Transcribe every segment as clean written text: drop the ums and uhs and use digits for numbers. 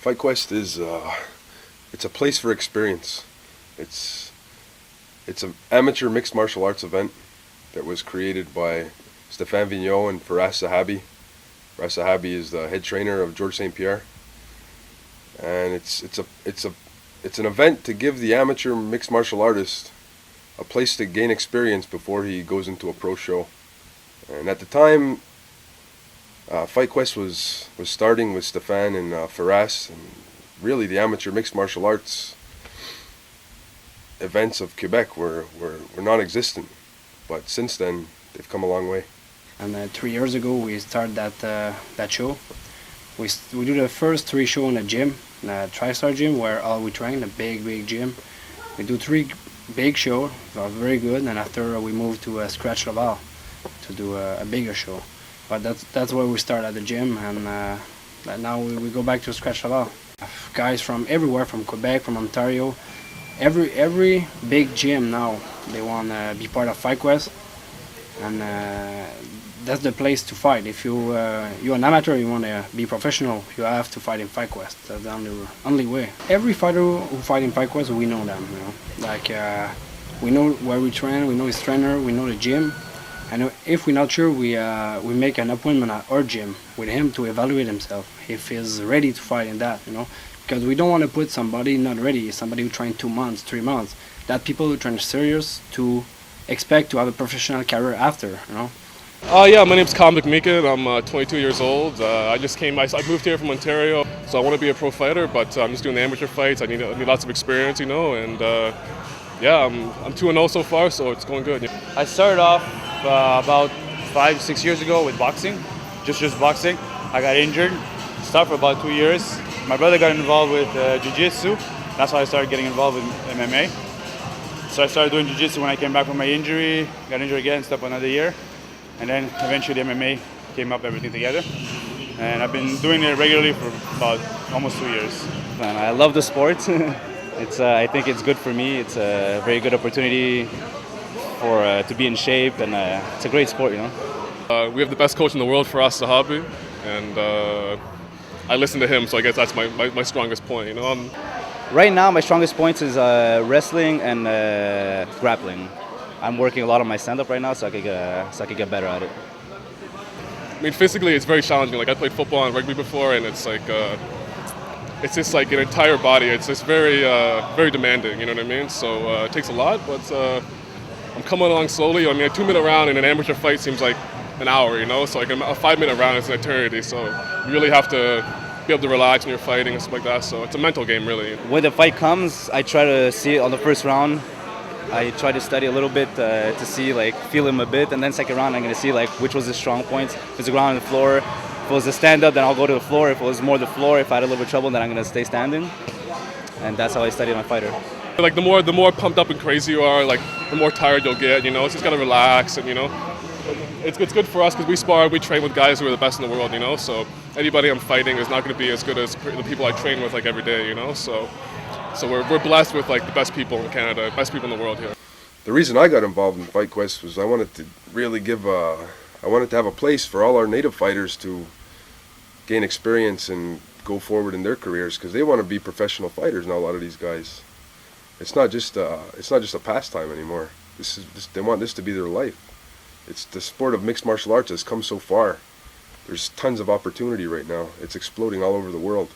FightQuest is it's a place for experience. It's an amateur mixed martial arts event that was created by Stéphane Vigneault and Firas Zahabi. Firas Zahabi is the head trainer of Georges St. Pierre, and it's an event to give the amateur mixed martial artist a place to gain experience before he goes into a pro show. And at the time, FightQuest was starting with Stéphane and Firas, and really the amateur mixed martial arts events of Quebec were non-existent. But since then, they've come a long way. And 3 years ago, we started that show. We do the first 3 shows in a gym, in a TriStar gym, where all we train, a big gym. We do 3 big shows, they are very good, and after we move to Scratch Laval to do a bigger show. But that's where we start at the gym, and now we go back to Scratch Laval. Guys from everywhere, from Quebec, from Ontario, every big gym now, they want to be part of FightQuest, and that's the place to fight. If you're an amateur, you want to be professional, you have to fight in FightQuest. That's the only way. Every fighter who fight in FightQuest, we know them. Like we know where we train, we know his trainer, we know the gym, and if we're not sure, we make an appointment at our gym with him to evaluate himself if he's ready to fight in that. Because we don't want to put somebody not ready, somebody who trained 2 months, 3 months. That people who train serious to expect to have a professional career after. Yeah, my name's Kyle McMeekin. I'm 22 years old. I moved here from Ontario, so I want to be a pro fighter, but I'm just doing the amateur fights. I need lots of experience, and yeah, I'm 2-0 so far, so it's going good. I started off about 5-6 years ago with boxing, just boxing. I got injured, stopped for about 2 years. My brother got involved with jiu-jitsu. That's how I started getting involved with MMA. So I started doing jiu-jitsu when I came back from my injury, got injured again, stopped another year. And then eventually MMA came up, everything together. And I've been doing it regularly for about almost 2 years. And I love the sport. I think it's good for me. It's a very good opportunity to be in shape, and it's a great sport, We have the best coach in the world, Firas Zahabi, and I listen to him, so I guess that's my strongest point. Right now, my strongest points is wrestling and grappling. I'm working a lot on my stand-up right now, so I could get better at it. I mean, physically, it's very challenging. Like, I played football and rugby before, and it's like it's just like an entire body. It's just very demanding. You know what I mean? So it takes a lot, but I'm coming along slowly. I mean, a 2-minute round in an amateur fight seems like an hour. So like a 5-minute round is an eternity. So you really have to be able to relax when you're fighting and stuff like that. So it's a mental game, really. When the fight comes, I try to see it on the first round. I try to study a little bit to see, feel him a bit, and then second round I'm going to see which was his strong points. If it's the ground and the floor, if it was the stand-up, then I'll go to the floor. If it was more the floor, if I had a little bit of trouble, then I'm going to stay standing. And that's how I study my fighter. Like the more pumped up and crazy you are, the more tired you'll get. So just gotta relax, and it's good for us because we train with guys who are the best in the world. So anybody I'm fighting is not going to be as good as the people I train with every day. So we're blessed with the best people in Canada, best people in the world here. The reason I got involved in FightQuest was I wanted to really I wanted to have a place for all our native fighters to gain experience and go forward in their careers, because they want to be professional fighters now. A lot of these guys, it's not just a pastime anymore. They want this to be their life. It's the sport of mixed martial arts has come so far. There's tons of opportunity right now. It's exploding all over the world.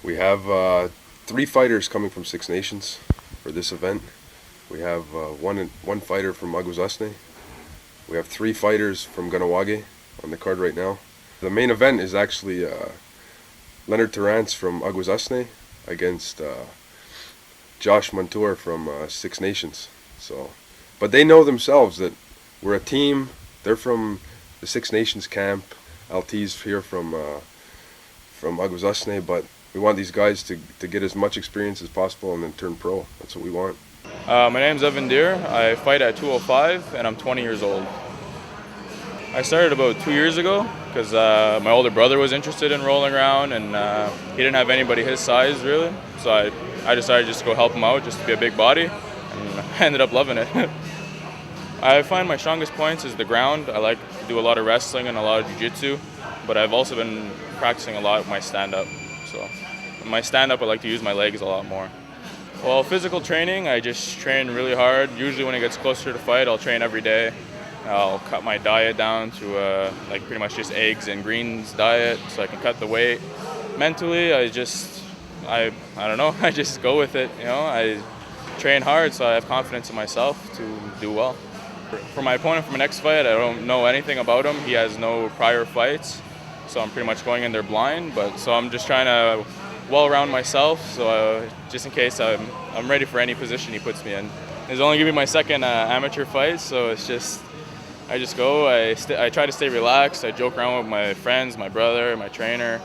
We have 3 fighters coming from 6 nations for this event. We have one fighter from Aguzasne. We have 3 fighters from Ganawage on the card right now. The main event is actually Leonard Terrance from Aguzasne against Josh Montour from 6 Nations. But they know themselves that we're a team. They're from the 6 Nations camp. LT's here from Aguzasne, but we want these guys to get as much experience as possible and then turn pro. That's what we want. My name's Evan Deer. I fight at 205 and I'm 20 years old. I started about 2 years ago because my older brother was interested in rolling around, and he didn't have anybody his size really. So I decided just to go help him out, just to be a big body, and I ended up loving it. I find my strongest points is the ground. I like to do a lot of wrestling and a lot of jiu-jitsu, but I've also been practicing a lot of my stand-up. So my stand-up, I like to use my legs a lot more. Well, physical training, I just train really hard. Usually when it gets closer to fight, I'll train every day. I'll cut my diet down to like pretty much just eggs and greens diet so I can cut the weight. Mentally, I don't know, I just go with it, you know. I train hard so I have confidence in myself to do well. For my opponent for my next fight, I don't know anything about him. He has no prior fights, so I'm pretty much going in there blind. So I'm just trying to well round myself, so just in case I'm ready for any position he puts me in. It's only gonna be my second amateur fight, so it's just I just go. I try to stay relaxed. I joke around with my friends, my brother, my trainer.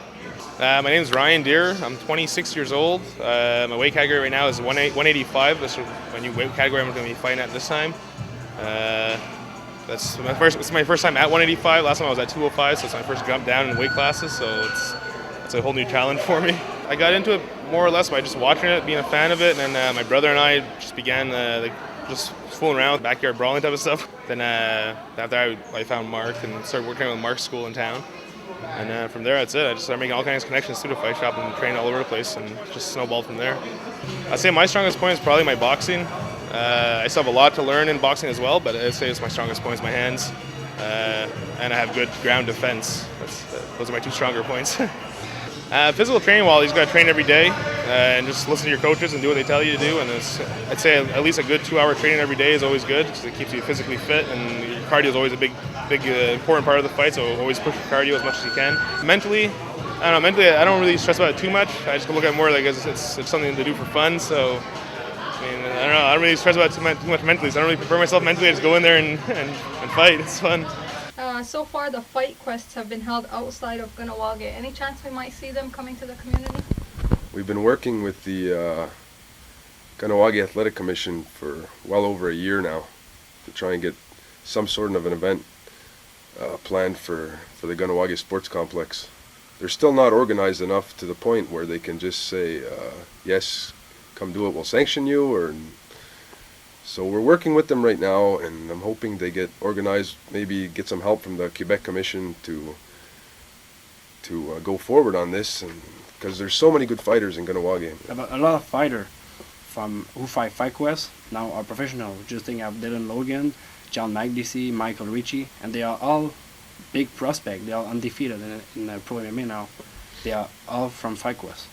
My name is Ryan Deere. I'm 26 years old. My weight category right now is 185. That's my new weight category I'm going to be fighting at this time. It's my first time at 185. Last time I was at 205, so it's my first jump down in weight classes. So it's a whole new challenge for me. I got into it more or less by just watching it, being a fan of it, and then my brother and I just began just fooling around, backyard brawling type of stuff. Then after I found Mark and started working with Mark's school in town. And from there, that's it. I just started making all kinds of connections through the fight shop and trained all over the place and just snowballed from there. I'd say my strongest point is probably my boxing. I still have a lot to learn in boxing as well, but I'd say it's my strongest point is my hands. And I have good ground defense. Those are my two stronger points. Physical training, well, you just got to train every day and just listen to your coaches and do what they tell you to do. And I'd say at least a good 2-hour training every day is always good because it keeps you physically fit, and your cardio is always a big important part of the fight. So always push your cardio as much as you can. Mentally, I don't really stress about it too much. I just look at it more like it's something to do for fun. So I mean, I don't know. I don't really stress about it too much mentally. So I don't really prepare myself mentally. I just go in there and fight. It's fun. So far, the fight quests have been held outside of Kahnawake. Any chance we might see them coming to the community? We've been working with the Kahnawake Athletic Commission for well over a year now to try and get some sort of an event planned for the Kahnawake Sports Complex. They're still not organized enough to the point where they can just say, yes, come do it, we'll sanction you, so we're working with them right now, and I'm hoping they get organized, maybe get some help from the Quebec Commission to go forward on this, and because there's so many good fighters in Kahnawake. A lot of fighters who fight FightQuest now are professional. Just think of Dylan Logan, John Magdisi, Michael Ricci, and they are all big prospects. They are undefeated in Pro MMA now. They are all from FightQuest.